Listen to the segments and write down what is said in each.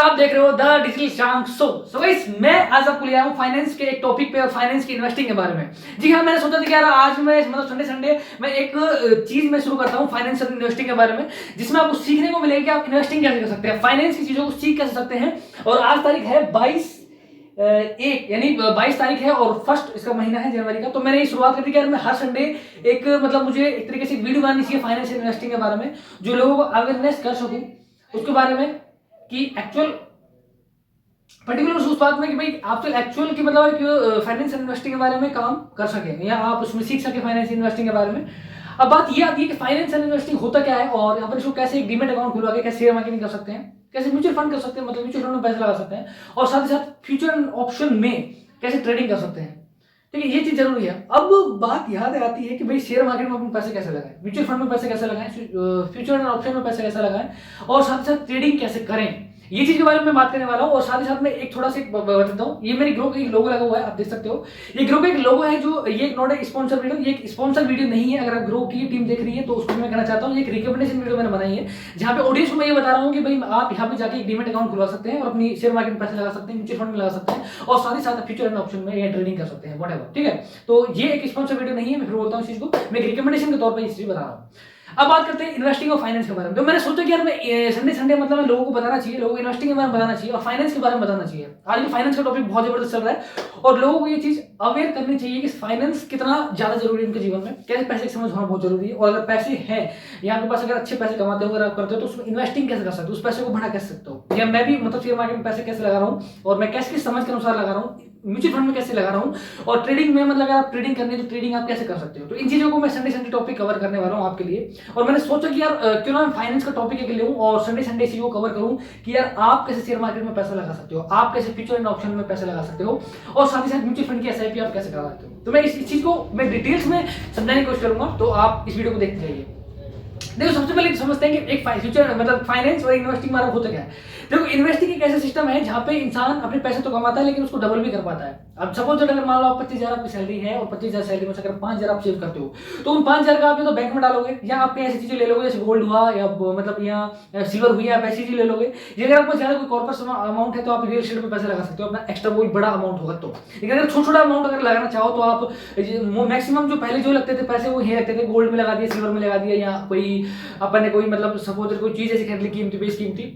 आप देख रहे हो द डिजिटल शाम शो। सो गाइस मैं आज आपको ले आया हूँ फाइनेंस के एक टॉपिक पे और फाइनेंस की इन्वेस्टिंग के बारे में। जी हाँ, मैंने सोचा था कि यार आज मैं मतलब संडे संडे मैं एक चीज में शुरू करता हूँ फाइनेंस और इन्वेस्टिंग के बारे में, जिसमें आपको सीखने को मिलेगा कि आप इन्वेस्टिंग कैसे कर सकते हैं, फाइनेंस की चीजों को सीख कैसे सकते हैं। और आज तारीख है 22 यानी 22 तारीख है और फर्स्ट इसका महीना है जनवरी का। तो मैंने ये शुरुआत कर दी कि यार मैं हर संडे एक मतलब मुझे एक तरीके से वीडियो बनानी चाहिए फाइनेंस एंड इन्वेस्टिंग के बारे में, जो लोगों को अवेयरनेस कर सकूं उसके बारे में कि एक्चुअल पर्टिकुलर उस बात में कि भाई आप तो एक्चुअल की मतलब फाइनेंस इन्वेस्टिंग के बारे में काम कर सके या आप उसमें सीख सके फाइनेंस इन्वेस्टिंग के बारे में। अब बात ये आती है कि फाइनेंस एंड इन्वेस्टिंग होता क्या है और यहाँ पर इसको कैसे एक डीमेट अकाउंट खुलवा के कैसे शेयर मार्केटिंग कर सकते हैं, कैसे म्यूचुअल फंड कर सकते हैं, मतलब म्यूचुअल फंड में पैसे लगा सकते हैं, और साथ ही साथ फ्यूचर ऑप्शन में कैसे ट्रेडिंग कर सकते हैं। ठीक है, ये चीज जरूरी है। अब बात याद आती है कि भाई शेयर मार्केट में अपन पैसे कैसे लगाएं, म्यूचुअल फंड में पैसे कैसे लगाएं, फ्यूचर एंड ऑप्शन में पैसे कैसे लगाएं, और साथ ही साथ ट्रेडिंग कैसे करें, ये चीज के बारे में मैं बात करने वाला हूँ। और साथ ही साथ में एक थोड़ा सा बताता हूँ, ये मेरी ग्रो का एक लोगो लगा हुआ है, आप देख सकते हो। ये ग्रो का एक लोगो है, जो ये एक नॉट स्पॉन्सर वीडियो, ये एक स्पॉन्सर वीडियो नहीं है। अगर आप ग्रो की टीम देख रही है तो उसको मैं कहना चाहता हूँ, ये एक रिकमेंडेशन वीडियो मैंने बनाई है, जहाँ पे ऑडियंस को मैं ये बता रहा हूँ कि भाई आप यहाँ पे जाके एक डीमेट अकाउंट खुलवा सकते हैं और अपनी शेयर मार्केट में पैसे लगा सकते हैं, म्यूचुअल फंड में लगा सकते हैं, और साथ ही साथ फ्यूचर एंड ऑप्शन में ट्रेडिंग कर सकते हैं, व्हाटएवर। ठीक है, तो ये एक स्पॉन्सर वीडियो नहीं है, मैं फिर बोलता हूँ इस चीज को, मैं एक रिकमेंडेशन के तौर पर इस चीज बता रहा हूँ। अब बात करते हैं इन्वेस्टिंग और फाइनेंस के बारे में। तो मैंने सोचा कि यार मैं संडे संडे मतलब मैं लोगों को बताना चाहिए, लोगों को इन्वेस्टिंग के बारे में बताना चाहिए और फाइनेंस के बारे में बताना चाहिए। आज फाइनेंस का टॉपिक बहुत जबरदस्त चल रहा है और लोगों को ये चीज अवेयर करनी चाहिए कि फाइनेंस कितना ज्यादा जरूरी है उनके जीवन में, कैसे पैसे की समझ होना बहुत जरूरी है। और अगर पैसे हैं या आपके पास अगर अच्छे पैसे कमाते हो, अगर आप करते हो, तो उसमें इन्वेस्टिंग कैसे कर सकते हो, उस पैसे को बढ़ा कैसे सकते हो, या मैं भी मतलब शेयर मार्केट में पैसे कैसे लगा रहा हूँ और मैं कैसे किस समझ के अनुसार लगा रहा हूँ, म्यूचुअल फंड में कैसे लगा रहा हूँ, और ट्रेडिंग में मतलब अगर आप ट्रेडिंग करनी है तो ट्रेडिंग आप कैसे कर सकते हो। तो इन चीजों को मैं संडे संडे टॉपिक कवर करने वाला हूँ आपके लिए। और मैंने सोचा कि यार क्यों ना मैं फाइनेंस का टॉपिक एक लूं और संडे संडे चीजों को कवर करूं कि यार आप कैसे शेयर मार्केट में पैसा लगा सकते हो, आप कैसे फ्यूचर एंड ऑप्शन में पैसा लगा सकते हो, और साथ ही साथ म्यूचुअल फंड की एसआईपी आप कैसे करा सकते हो। तो मैं इस चीज को मैं डिटेल्स में समझाने की कोशिश करूंगा, तो आप इस वीडियो को देखते जाइए। देखो, सबसे पहले समझते हैं कि एक फ्यूचर मतलब फाइनेंस और इन्वेस्टिंग मारा होता क्या है। देखो, इन्वेस्टिंग एक ऐसा सिस्टम है जहां पे इंसान अपने पैसे तो कमाता है लेकिन उसको डबल भी कर पाता है। अब सपोज अगर मान लो आप 25,000 आपकी सैलरी है और 25,000 सैलरी में से अगर 5,000 आप सेव करते हो, तो उन 5,000 का आप या तो बैंक में डालोगे या आप ऐसी चीजें ले लोगे जैसे गोल्ड हुआ या मतलब या सिल्वर हुई, आप ऐसी चीज ले लोगे। ये अगर आपको ज्यादा कोई कॉर्पोरेट अमाउंट है तो आप रियल एस्टेट में पैसे लगा सकते हो, अपना एक्स्ट्रा कोई बड़ा अमाउंट होगा तो। लेकिन अगर छोटा छोटा अमाउंट अगर लगाना चाहो तो आप मैक्सिमम जो पहले जो लगते थे पैसे वो ये लगते थे, गोल्ड में लगा दिया, सिल्वर में लगा दिया, या कोई अपन ने कोई मतलब सपोज कोई चीज ऐसी खरीद ली कीमती बेस कीमती,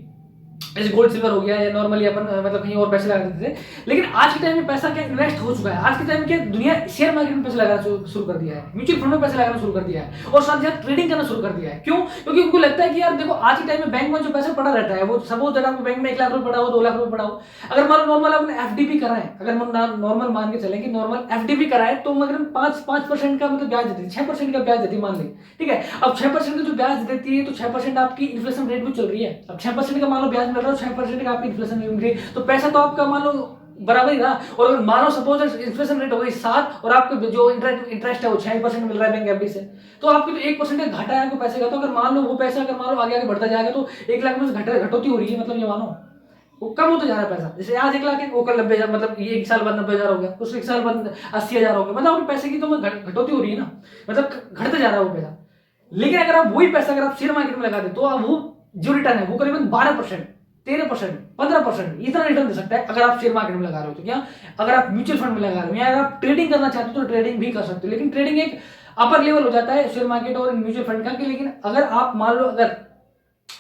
जैसे गोल्ड सिल्वर हो गया, या नॉर्मली अपन मतलब कहीं और पैसे लगा देते थे। लेकिन आज के टाइम में पैसा क्या इन्वेस्ट हो चुका है। आज के टाइम में क्या दुनिया शेयर मार्केट में पैसे लगाना शुरू कर दिया है, म्यूचुअल फंड में पैसे लगाना शुरू कर दिया है, और साथ ही साथ ट्रेडिंग करना शुरू कर दिया है। क्यों? क्योंकि उनको लगता है कि यार देखो, आज के टाइम में बैंक में जो पैसा पड़ा रहता है, वो सपोज अगर आपको बैंक में 1 लाख रुपए पड़ा हो, 2 लाख रुपए पड़ा हो, अगर मान लो नॉर्मल आपने एफडी भी कराए, अगर नॉर्मल मान के चलें कि नॉर्मल एफडी भी कराए, तो मगर 5% का मतलब ब्याज देती है, 6% का ब्याज देती है मान ली। ठीक है, अब 6% का जो ब्याज देती है, तो 6% आपकी इन्फ्लेशन रेट भी चल रही है। अब 6% का मान लो ब्याज मिल रहा है, 6% का आपकी इन्फ्लेशन रेट, तो पैसा तो आपका मान लो बराबर ही रहा। और अगर मानो सपोज इन्फ्लेशन रेट हो गई 7 और आपको जो इंटरेस्ट है वो 6% मिल रहा है बैंक एफडी से, तो आपकी तो 1% का घाटा है आपको पैसे का। तो अगर मान लो वो पैसा अगर मान लो आगे आगे बढ़ता जाएगा तो 1 लाख में घटोती हो रही है, मतलब ये मानो वो कम होता जा रहा है पैसा। जैसे आज 1 लाख है, वो कल 90,000, मतलब ये 1 साल बाद 90,000 हो गया, उस 1 साल बाद 80,000 हो गया, मतलब आपके पैसे की तो घटोती हो रही है ना, मतलब घटता जा रहा है वो पैसा। लेकिन अगर आप वही पैसा अगर आप शेयर मार्केट में लगा दे, तो वो जो रिटर्न है वो करीबन 12%, 13%, 15% इतना रिटर्न दे सकता है अगर आप शेयर मार्केट में लगा रहे हो। तो क्या अगर आप म्यूचुअल फंड में लगा रहे हो या अगर आप ट्रेडिंग करना चाहते हो तो ट्रेडिंग भी कर सकते हो, लेकिन ट्रेडिंग एक अपर लेवल हो जाता है शेयर मार्केट और म्यूचुअल फंड का। लेकिन अगर आप मान लो अगर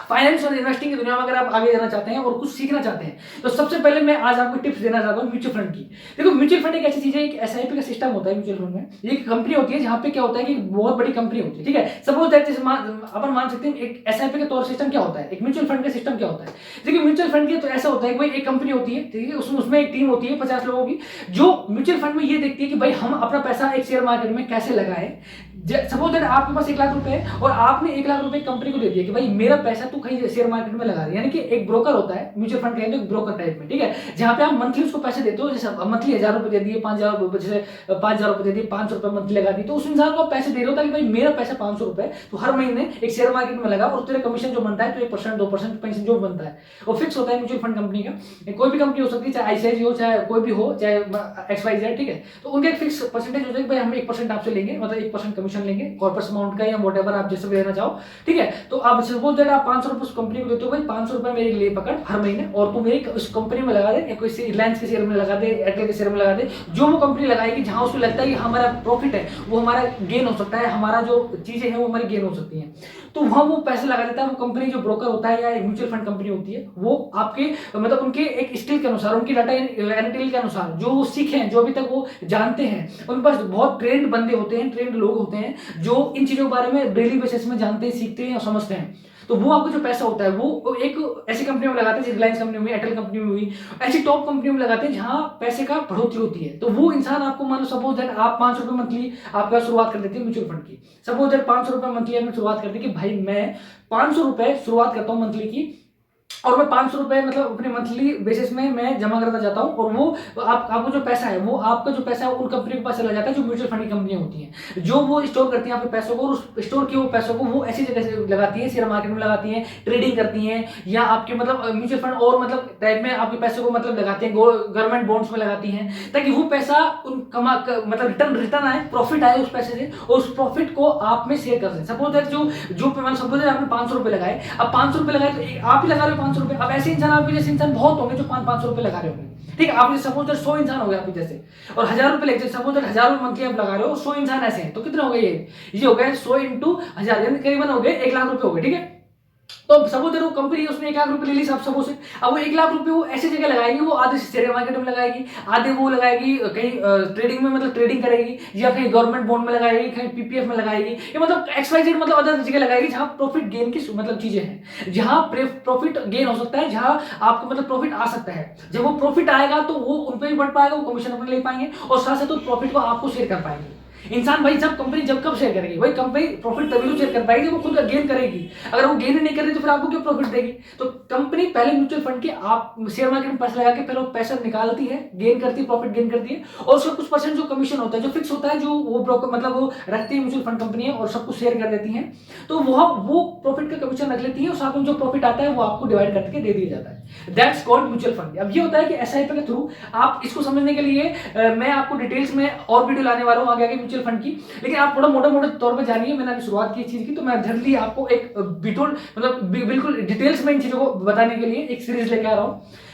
फाइनेंस और इन्वेस्टिंग की दुनिया में अगर आप आगे जाना चाहते हैं और कुछ सीखना चाहते हैं, तो सबसे पहले मैं आज आपको टिप्स देना चाहता हूं म्यूचुअल फंड की। देखो, म्यूचुअल फंड एक ऐसी चीज है, एक एसआईपी का सिस्टम होता है म्यूचुअल फंड में। ये एक कंपनी होती है जहां पे क्या होता है कि बहुत बड़ी कंपनी होती है। ठीक है, सपोज दैट अपन मान सकते हैं एक एसआईपी का तौर सिस्टम क्या होता है, एक म्यूचुअल फंड का सिस्टम क्या होता है। देखिए, म्यूचुअल फंड की तो ऐसा होता है कि भाई एक कंपनी होती है, ठीक है, उसमें एक टीम होती है 50 लोगों की, जो म्यूचुअल फंड में ये देखती है कि भाई हम अपना पैसा एक शेयर मार्केट में कैसे लगाएं। सपोज दैट आपके पास 1 लाख रुपए है और आपने 1 लाख रुपए कंपनी को दे दिया कि भाई मेरा पैसा तू कहीं शेयर मार्केट में लगा रही, यानी कि एक ब्रोकर होता है म्यूचुअल फंड का, एक ब्रोकर टाइप में। ठीक है, जहां पे आप मंथली उसको पैसे देते हो, जैसे मंथली 1,000 रुपए दे दिए, 5,000 रुपए, जैसे 5,000 रुपए दे दिए, 500 रुपए मंथली लगा दी, तो उस इंसान को आप पैसे दे रहे हो कि भाई मेरा पैसा 500 रुपए तो हर महीने एक शेयर मार्केट में लगा, और तेरा कमीशन जो बनता है तो 1%, 2% कमीशन जो बनता है वो फिक्स होता है म्यूचुअल फंड कंपनी का। कोई भी कंपनी हो सकती है, चाहे आईसीआईसी हो, चाहे कोई भी हो, चाहे XYZ। ठीक है, तो उनका एक फिक्स परसेंटेज होता है कि भाई हम 1% आपसे लेंगे, मतलब 1% कमीशन कमीशन लेंगे कॉर्पस अमाउंट का या वॉट एवर आप जैसे भी लेना चाहो, ठीक है। तो अब सपोज दैट आप 500 रुपए उस कंपनी को देते हो, भाई 500 रुपए मेरे लिए पकड़ हर महीने, और तू मेरी उस कंपनी में लगा दे, कोई रिलायंस के शेयर में लगा दे, एयरटेल के शेयर में लगा दे, जो वो कंपनी लगाएगी जहां उसको लगता है कि हमारा प्रॉफिट है, वो हमारा गेन हो सकता है, हमारा जो चीजें हैं वो हमारी गेन हो सकती हैं, तो वहां वो पैसे लगा देता है। वो कंपनी जो ब्रोकर होता है या एक म्यूचुअल फंड कंपनी होती है, वो आपके मतलब उनके एक स्किल के अनुसार, उनकी डाटा एनालिटिकल के अनुसार, जो वो सीखे हैं, जो अभी तक वो जानते हैं, उनके पास बहुत ट्रेंड बंदे होते हैं, ट्रेंड लोग होते हैं जो इन चीजों के बारे में डेली बेसिस में जानते हैं, सीखते हैं और समझते हैं। तो वो आपका जो पैसा होता है वो एक ऐसी कंपनी में लगाते हैं जैसे रिलायंस कंपनी हुई, एयरटेल कंपनी में हुई, ऐसी टॉप कंपनी में लगाते हैं जहां पैसे का बढ़ोतरी होती है। तो वो इंसान आपको मान लो सपोज दैट आप 500 रुपए मंथली आपका शुरुआत कर देते हैं म्यूचुअल फंड की, सपोज दैट 500 रुपए मंथली आपने शुरुआत कर दी कि भाई मैं 500 रुपए शुरुआत करता हूँ मंथली की, और मैं 500 रुपए मतलब अपने मंथली बेसिस में मैं जमा करता जाता हूं, और वो आपको जो पैसा है वो आपका जो पैसा है उन कंपनी के पास चला जाता है जो म्यूचुअल फंड की कंपनियां होती हैं, जो वो स्टोर करती हैं आपके पैसों को, और उस स्टोर किए हुए पैसों को वो ऐसी जगह से लगाती है, शेयर मार्केट में लगाती हैं, ट्रेडिंग करती हैं, या आपके मतलब म्यूचुअल फंड और मतलब टाइप में आपके पैसे को मतलब लगाते हैं, गवर्नमेंट बॉन्ड्स में लगाती हैं, ताकि वो पैसा उन मतलब रिटर्न आए, प्रॉफिट आए उस पैसे से, और उस प्रॉफिट को आप में शेयर कर सकते हैं। सपोज दैट सपोज दैट आपने 500 रुपए लगाए, अब 500 रुपए लगाए तो आप ही लगा रहे हो 500 रुपए, अब ऐसे इंसान आपके जैसे इंसान बहुत होंगे जो 500 रुपए लगा रहे होंगे, ठीक है। आप सपोज दैट 100 इंसान हो गए आपके जैसे, और 1000 रुपए लेते, सपोज दैट 1000 रुपए मंथली आप लगा रहे हो, 100 इंसान ऐसे हैं, तो कितने हो गए ये हो गए 100 इंटू 1000, यानी करीबन हो गए 1 लाख रुपए हो गए, ठीक है। तो सपोज दैट वो कंपनी उसने 1 लाख रुपए ले ली सब सबों से, अब वो 1 लाख रुपए वो ऐसी जगह लगाएगी, वो आधे शेयर मार्केट में लगाएगी, आधे वो लगाएगी कहीं ट्रेडिंग में मतलब ट्रेडिंग करेगी, या कहीं गवर्नमेंट बॉन्ड में लगाएगी, कहीं पीपीएफ में लगाएगी, या मतलब XYZ मतलब अदर जगह लगाएगी जहां प्रॉफिट गेन की मतलब चीजें हैं, जहां प्रॉफिट गेन हो सकता है, जहां आपको मतलब प्रॉफिट आ सकता है। जब वो प्रॉफिट आएगा तो वो उन पर भी बढ़ पाएगा, वो कमीशन अपने ले पाएंगे, और साथ साथ तो प्रॉफिट को आपको शेयर कर पाएंगे। इंसान भाई जब कंपनी जब कब शेयर करेगी, भाई कंपनी प्रॉफिट तभी तो शेयर कर पाएगी जब वो खुद गेन करेगी, अगर वो गेन ही नहीं कर रही तो फिर आपको क्यों प्रॉफिट देगी। तो कंपनी पहले म्यूचुअल फंड के आप शेयर मार्केट में पैसा लगा के पहले वो पैसा निकालती है, गेन करती है, प्रॉफिट गेन करती है, और उसका कुछ परसेंट जो कमीशन होता है जो फिक्स होता है, जो वो ब्रोकर मतलब वो रखती है म्यूचुअल फंड कंपनी है, और सब कुछ शेयर कर देती है, तो वो प्रॉफिट का कमीशन रख लेती है, और साथ में जो प्रॉफिट आता है वो आपको डिवाइड करके दे दिया जाता है। That's called mutual fund. अब ये होता है कि SIP के थ्रू आप इसको समझने के लिए मैं आपको डिटेल्स में और वीडियो लाने वाला हूं आगे म्यूचुअल फंड की, लेकिन आप थोड़ा मोटे तौर पे जानिए। मैंने अभी शुरुआत की चीज की, तो मैं जल्दी आपको एक मतलब बिल्कुल डिटेल्स में इन चीजों को बताने के लिए एक सीरीज लेके आ रहा हूं।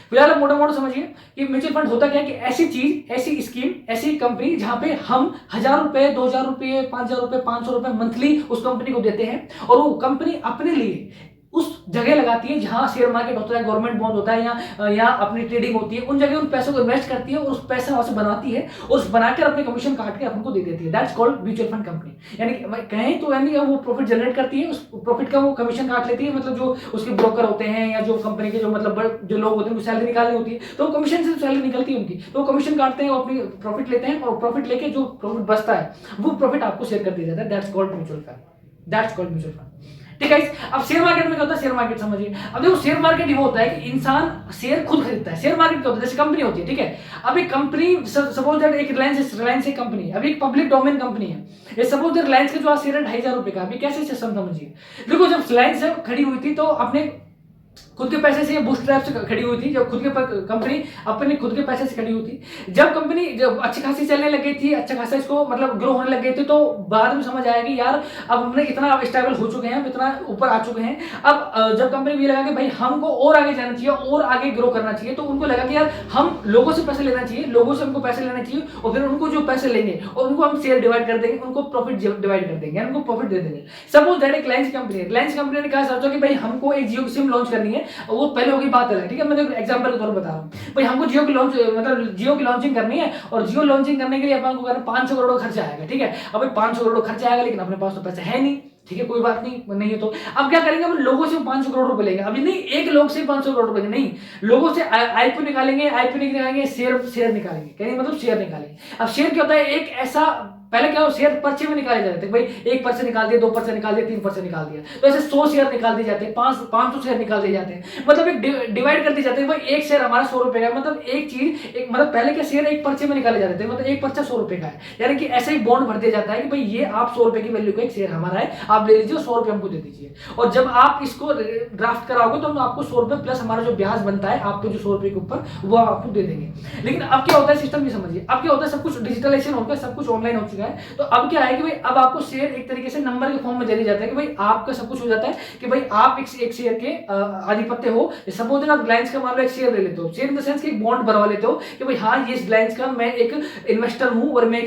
फिलहाल आप मोटा समझिए कि म्यूचुअल फंड होता क्या है कि ऐसी चीज, ऐसी स्कीम, ऐसी कंपनी जहां पे हम 1000 रुपए, 2000 रुपए, 5000 रुपए, 500 रुपए मंथली उस कंपनी को देते हैं, और वो कंपनी अपने लिए उस जगह लगाती है जहां शेयर मार्केट होता है, गवर्नमेंट बॉन्ड होता है, या अपनी ट्रेडिंग होती है, उन जगह उन पैसों को इन्वेस्ट करती है, और उस पैसा वहां से बनाती है, और उस बनाकर अपने कमीशन काट के अपन को दे देती है। That's called mutual fund company. यानी कहें तो यानी वो प्रॉफिट जनरेट करती है, उस प्रॉफिट का वो कमीशन काट लेती है, मतलब जो उसके ब्रोकर होते हैं या जो कंपनी के जो मतलब जो लोग होते हैं उनको सैलरी निकालनी होती है, तो कमीशन से सैलरी निकलती है उनकी, तो वो कमीशन काटते हैं, वो अपनी प्रॉफिट लेते हैं, और प्रॉफिट लेके जो प्रॉफिट बचता है वो प्रॉफिट आपको शेयर कर दिया जाता है। That's called mutual fund. That's called mutual fund. ठीक है। अब शेयर मार्केट में क्या होता है, शेयर मार्केट समझिए। अब देखो शेयर मार्केट ये होता है कि इंसान शेयर खुद खरीदता है। शेयर मार्केट क्या होता है, जैसे कंपनी होती है, ठीक है। अब एक कंपनी सपोज दैट एक रिलायंस एक कंपनी है, अभी एक पब्लिक डोमेन कंपनी है, ये सपोज दैट रिलायंस के जो आज शेयर है 2500 रुपए का। अभी कैसे सिस्टम समझिए, देखो जब रिलायंस खड़ी हुई थी तो अपने खुद के पैसे से, बूटस्ट्रैप से खड़ी हुई थी, जब खुद के कंपनी अपने खुद के पैसे से खड़ी हुई थी। जब कंपनी जब अच्छी खासी चलने लग गई थी, अच्छा खासा इसको मतलब ग्रो होने लग गए थे, तो बाद में समझ आया कि यार अब हमने इतना स्टेबल हो चुके हैं, इतना ऊपर आ चुके हैं, अब जब कंपनी भी लगा कि भाई हमको और आगे जाना चाहिए और आगे ग्रो करना चाहिए, तो उनको लगा कि यार हम लोगों से पैसे लेना चाहिए, लोगों से हमको पैसे लेना चाहिए, और फिर उनको जो पैसे लेंगे और उनको हम शेयर डिवाइड कर देंगे, उनको प्रॉफिट डिवाइड कर देंगे, उनको प्रॉफिट दे देंगे। सपोज दैट एक रिलायंस कंपनी है, रिलायंस कंपनी ने कहा सोचा कि भाई हमको एक जियो की सिम लॉन्च करनी है, वो पहले होगी बात अलग, ठीक है। मैं एग्जांपल के तौर पर बता रहा हूं, भाई हमको जियो की लॉन्च मतलब जियो की लॉन्चिंग करनी है, और जियो लॉन्चिंग करने के लिए अपन को 500 करोड़ खर्चा आएगा, ठीक है। अब 500 करोड़ खर्चा आएगा, लेकिन अपने पास तो पैसा है नहीं, ठीक है, कोई बात नहीं है। तो अब क्या करेंगे, हम लोगों से 500 करोड़ रुपए लेंगे। अभी नहीं एक लोग से 500 करोड़ रुपए नहीं, लोगों से आईपीओ निकालेंगे, शेयर निकालेंगे, कहने मतलब शेयर निकालेंगे। अब शेयर क्या होता है, एक ऐसा पहले क्या हो, शेयर पर्चे में निकाले जाते थे, भाई 1 पर्चे निकाल दिया, 2 पर्चे निकाल दिया, 3 पर्चे निकाल दिया, तो ऐसे 100 शेयर निकाल दिए जाते हैं, 500 शेयर निकाल दिए जाते हैं, मतलब एक डिवाइड कर दिए जाते हैं। भाई एक शेयर हमारा 100 रुपए का, मतलब एक चीज एक मतलब पहले क्या शेयर एक पर्चे में निकाले जाते थे, मतलब एक पर्चा 100 रुपए का है, यानी कि ऐसे ही बॉन्ड भर दिया जाता है कि भाई ये आप 100 रुपए की वैल्यू का एक शेयर हमारा है, आप ले लीजिए, 100 रुपए हमको दे दीजिए। और जब आप इसको ड्राफ्ट कराओगे तो हम आपको 100 रुपए प्लस हमारा जो ब्याज बनता है आपके जो 100 रुपए के ऊपर, वो आपको दे देंगे। लेकिन अब क्या होता है, सिस्टम भी समझिए, अब क्या होता है, सब कुछ डिजिटलाइजेशन हो गया, सब कुछ ऑनलाइन हो चुका चुका है। तो अब क्या है कि भाई अब आपको शेयर एक तरीके से नंबर के फॉर्म में दे दिया जाता है कि भाई आपका सब कुछ हो जाता है कि भाई आप एक शेयर के आधिपत्य हो। सपोज आप रिलायंस का मान लो एक शेयर ले लेते हो, शेयर इन द सेंस कि एक बॉन्ड बनवा लेते हो कि भाई हाँ ये रिलायंस का मैं एक इन्वेस्टर हूं और मैं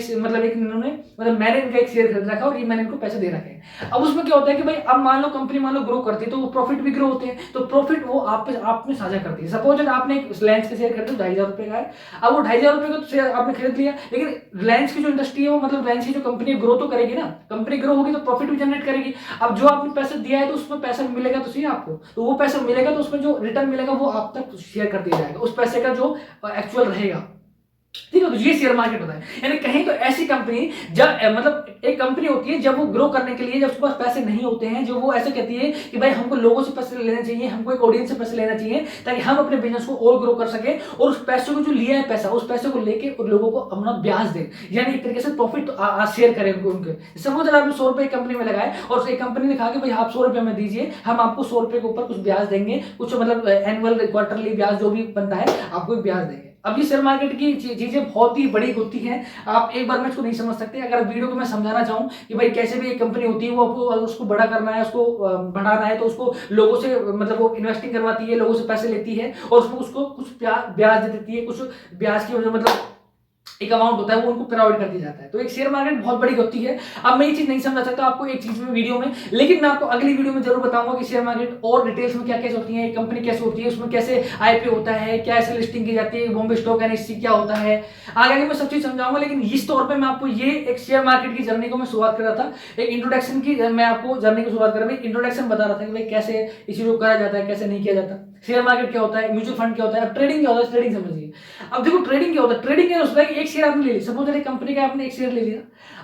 मैंने इनका एक शेयर खरीद रखा और ये मैंने इनको पैसे दे रखे हैं। अब उसमें क्या होता है कि भाई अब मान लो कंपनी ग्रो करती है तो वो प्रॉफिट भी ग्रो होते हैं, तो प्रॉफिट वो आप में साझा करती है। सपोज आपने एक रिलायंस के शेयर खरीदे 2,500 रुपए का है, अब वो 2,500 रुपए का तो शेयर आपने खरीद लिया, लेकिन रिलायंस की जो इंडस्ट्री है वो रिलायंस की जो कंपनी ग्रो तो करेगी ना, कंपनी ग्रो होगी तो प्रॉफिट भी जनरेट करेगी। अब जो आपने पैसा दिया है तो उसमें पैसा मिलेगा तो सही आपको, तो वो पैसा मिलेगा तो उसमें जो रिटर्न मिलेगा वो आप तक शेयर कर दिया जाएगा, उस पैसे का जो एक्चुअल रहेगा। ठीक है, तो ये शेयर मार्केट होता है। यानी कहीं तो ऐसी कंपनी जब एक कंपनी होती है जब वो ग्रो करने के लिए, जब उसके पास पैसे नहीं होते हैं, जो वो ऐसे कहती है कि भाई हमको लोगों से पैसे लेना चाहिए, हमको एक ऑडियंस से पैसे लेना चाहिए ताकि हम अपने बिजनेस को और ग्रो कर सके, और उस पैसे को जो लिया है पैसा, उस पैसे को लेके उन लोगों को अपना ब्याज दे, यानी एक तरीके से प्रॉफिट शेयर करें उनके। सपोज आपने 100 रुपए कंपनी में लगाए और एक कंपनी ने कहा कि भाई आप 100 रुपए में दीजिए, हम आपको 100 रुपए के ऊपर कुछ ब्याज देंगे, कुछ एनुअल क्वार्टरली ब्याज जो भी बनता है आपको ब्याज देंगे। अब ये शेयर मार्केट की चीजें बहुत ही बड़ी होती हैं, आप एक बार में इसको नहीं समझ सकते। अगर वीडियो को मैं समझाना चाहूँ कि भाई कैसे भी एक कंपनी होती है वो आपको उसको बड़ा करना है, उसको बढ़ाना है, तो उसको लोगों से वो इन्वेस्टिंग करवाती है, लोगों से पैसे लेती है और उसमें उसको कुछ ब्याज दे देती है, कुछ ब्याज की एक अमाउंट होता है वो उनको प्रोवाइड कर दिया जाता है। तो एक शेयर मार्केट बहुत बड़ी होती है। अब मैं ये चीज नहीं समझा सकता आपको एक चीज में वीडियो में, लेकिन मैं आपको अगली वीडियो में जरूर बताऊंगा कि शेयर मार्केट और डिटेल्स में क्या कैसे होती है, कंपनी कैसे होती है, उसमें कैसे आईपीओ होता है, कैसे लिस्टिंग की जाती है, बॉम्बे स्टॉक एक्सचेंज क्या होता है, आगे मैं सब चीज समझाऊंगा। लेकिन इस तौर पर मैं आपको ये एक शेयर मार्केट की जर्नी को मैं शुरुआत कर रहा था, एक इंट्रोडक्शन की मैं आपको जर्नी की शुरुआत कर रहा था, इंट्रोडक्शन बता रहा था कि भाई कैसे इस चीज को करा जाता है, कैसे नहीं किया जाता, शेयर मार्केट क्या होता है, म्यूचुअल फंड क्या होता है, अब ट्रेडिंग क्या होता है, ट्रेडिंग समझिए। अब देखो ट्रेडिंग क्या होता है, ट्रेडिंग क्या होता है कि एक शेयर आपने ले लिया, सपोज एक कंपनी का आपने एक शेयर ले लिया,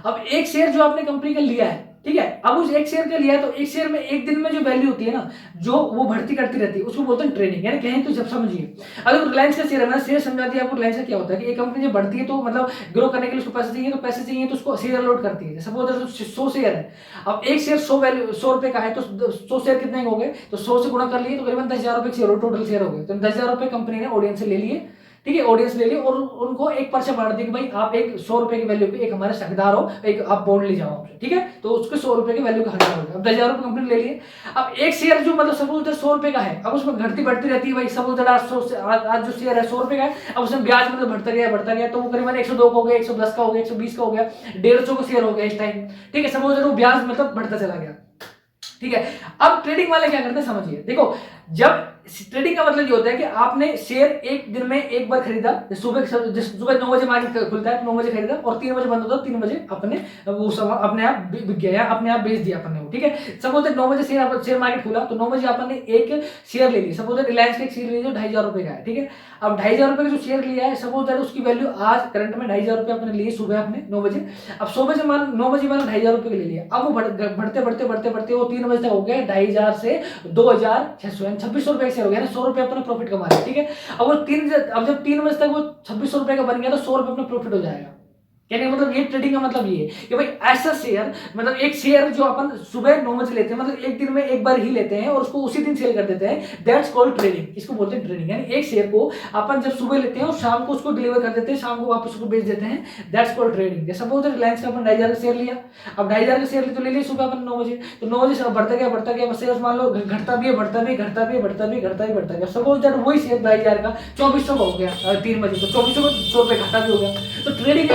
अब एक शेयर जो आपने कंपनी का लिया है, ठीक है, अब उस एक शेयर का लिया है तो एक शेयर में एक दिन में जो वैल्यू होती है ना, जो वो बढ़ती करती रहती है, उसको बोलते हैं ट्रेडिंग। यानी कहें तो जब समझिए, अगर रिलायंस का शेयर है, मैंने शेयर समझा दिया आपको, रिलायंस का क्या होता है कि एक कंपनी जब बढ़ती है तो ग्रो करने के लिए उसको पैसे चाहिए, तो पैसे चाहिए तो उसको शेयर अलॉट करती है। सपोज 100 शेयर है, अब एक शेयर 100 रुपए का है, तो 100 शेयर कितने हो गए, तो 100 से गुणा कर लिए तो करीबन 10,000 रुपए शेयर, टोटल शेयर हो गए। तो 10,000 रुपए कंपनी ने ऑडियंस से ले लिए, ठीक है, ऑडियंस ले ली और उनको एक पर्चा बांट दी कि भाई आप एक 100 रुपए की वैल्यू पे एक हमारे हकदार हो, एक आप बॉन्ड ले जाओ हमसे, ठीक है, तो उसके 100 रुपए की वैल्यू का हकदार हो गया। अब 10,000 रुपए कंपनी ले लिए। अब एक शेयर जो सपोज 100 रुपए का है, अब उसमें घटती बढ़ती रहती है भाई, सपोज आज जो शेयर है 100 रुपए का है, अब उसमें ब्याज बढ़ता गया, तो वो करीबन 102 का हो गया, 110 का हो गया, 120 का हो गया, 150 का शेयर हो गया इस टाइम, ठीक है, सपोज वो ब्याज बढ़ता चला गया, ठीक है। अब ट्रेडिंग वाले क्या करते हैं समझिए, देखो जब ट्रेडिंग का मतलब ये होता है कि आपने शेयर एक दिन में एक बार खरीदा, सुबह 9 बजे मार्केट खुलता है, 9 बजे खरीदा और 3 बजे बंद होता है, 3 बजे अपने वो अपने आप बिक गया, अपने आप बेच दिया आपने, ठीक है। सपोज 9 बजे शेयर मार्केट खुला तो 9 बजे आपने एक शेयर ले लिया, सपोज रिलायंस का एक शेयर ले लिया 2,500 रुपए का है, ठीक है। अब 2,500 रुपए का जो शेयर लिया है, सपोज उसकी वैल्यू आज करंट में 2,500 रुपए अपने लिए सुबह अपने 9 बजे, अब 9 बजे मान 2,500 रुपए ले लिया, अब वो बढ़ते वो 3 बजे तक हो गया 2,500 से 2,600 यानी 2,600 रुपए शेयर हो गया ना, 100 रुपए अपना प्रॉफिट कमा रहे, ठीक है। अब जब 3 बजे तक वो 2,600 रुपए का बन गया तो 100 रुपए अपना प्रॉफिट हो जाएगा। कहने ये ट्रेडिंग का मतलब ये है कि भाई ऐसा शेयर एक शेयर जो अपन सुबह 9 बजे लेते हैं, एक दिन में एक बार ही लेते हैं और उसको उसी दिन सेल कर देते हैं, दैट्स कॉल्ड ट्रेडिंग। इसको बोलते हैं ट्रेडिंग। यानी एक शेयर को अपन जब सुबह लेते हैं और शाम को उसको डिलीवर कर देते हैं, शाम को वापस उसको बेच देते हैं, दैट्स कॉल्ड ट्रेडिंग। जैसे सपोज रिलायंस का अपन 2,500 का शेयर लिया, अब 2,500 का शेयर तो ले लिया सुबह अपन 9 बजे, तो 9 बजे बढ़ता गया शेयर मान लो घटता भी है, सपोज दैट वही शेयर 2,500 का 2,400 का हो गया 3 बजे, तो 2,400 को 100 रुपए घाटा भी हो गया। तो ट्रेडिंग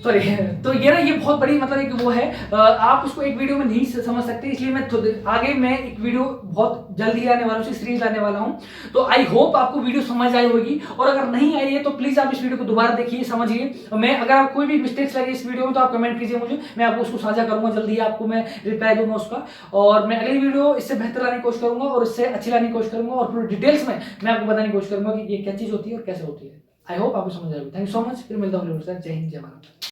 सॉरी, तो ये बहुत बड़ी एक वो है, आप उसको एक वीडियो में नहीं समझ सकते, इसलिए मैं आगे एक वीडियो बहुत जल्दी आने वाला हूँ, सीरीज लाने वाला हूँ। तो आई होप आपको वीडियो समझ आई होगी, और अगर नहीं आई है तो प्लीज आप इस वीडियो को दोबारा देखिए, समझिए। मैं अगर आप कोई भी मिस्टेक्स लगे इस वीडियो में तो आप कमेंट कीजिए मुझे, मैं आपको उसको साझा करूंगा, जल्दी आपको मैं रिप्लाई दूंगा उसका, और मैं अगली वीडियो इससे बेहतर लाने की कोशिश करूंगा और इससे अच्छी लाने की कोशिश करूंगा, और पूरी डिटेल्स में मैं आपको बताने की कोशिश करूंगा कि ये क्या चीज होती है और कैसे होती है। आई होप आपको समझ आएगी। थैंक यू सो मच, फिर मिलता हूँ। जय हिंद, जय भारत।